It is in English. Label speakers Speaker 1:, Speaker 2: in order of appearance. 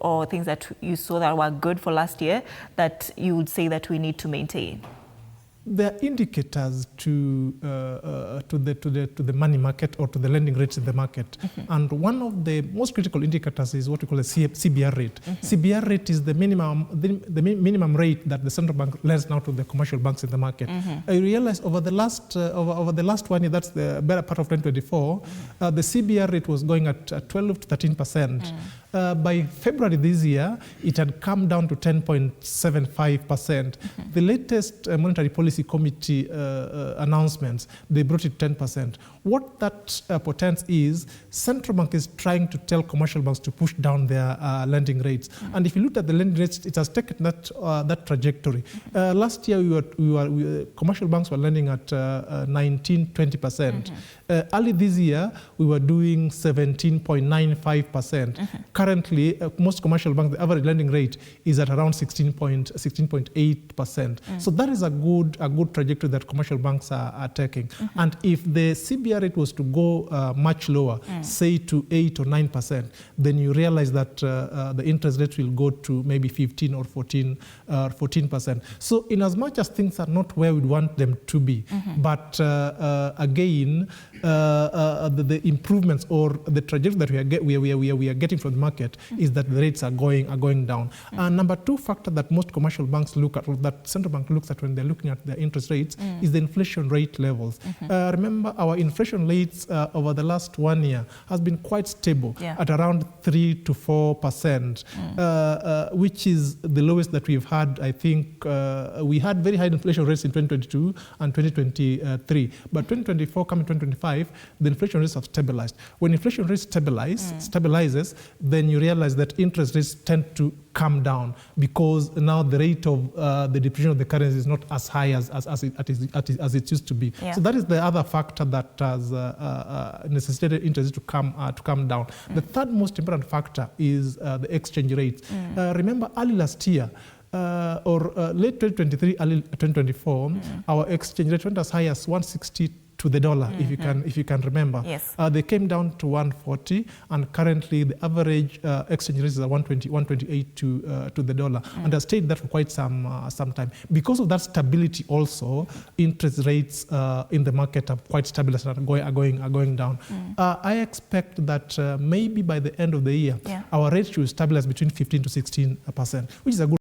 Speaker 1: or things that you saw that were good for last year that you would say that we need to maintain?
Speaker 2: There are indicators to the money market or to the lending rates in the market. And one of the most critical indicators is what we call a CBR rate. CBR rate is the minimum rate that the central bank lends now to the commercial banks in the market. I realized over the last 1 year, that's the better part of 2024, the CBR rate was going at 12 to 13%. By February this year, it had come down to 10.75%. The latest monetary policy committee announcements, they brought it 10%. What that portends is central bank is trying to tell commercial banks to push down their lending rates. And if you look at the lending rates, it has taken that trajectory. Last year, commercial banks were lending at 19-20%. Early this year, we were doing 17.95%. Currently, most commercial banks, the average lending rate is at around 16.8%. So that is a good trajectory that commercial banks are taking. And if the CBR rate was to go much lower, say to 8 or 9%, then you realize that the interest rate will go to maybe 15 or 14%. So in as much as things are not where we want them to be, but again, the improvements or the trajectory that we are getting from the market is that the rates are going down. Number two factor that most commercial banks look at, or that central bank looks at when they're looking at their interest rates, is the inflation rate levels. Remember, our inflation rates over the last 1 year has been quite stable at around 3 to 4%, which is the lowest that we've had. I think we had very high inflation rates in 2022 and 2023, but 2024 coming 2025, the inflation rates have stabilized. When inflation rates stabilizes, then you realize that interest rates tend to come down because now the rate of the depreciation of the currency is not as high as it used to be. So that is the other factor that has necessitated interest to come down. The third most important factor is the exchange rates. Remember, early last year, or late 2023, early 2024, our exchange rate went as high as 160 to the dollar, if you can remember. They came down to 140, and currently the average exchange rate is at 128 to the dollar, and has stayed there for quite some time. Because of that stability, also interest rates in the market are quite stabilized and are going down. I expect that maybe by the end of the year, our rate should stabilize between 15 to 16%, which is a good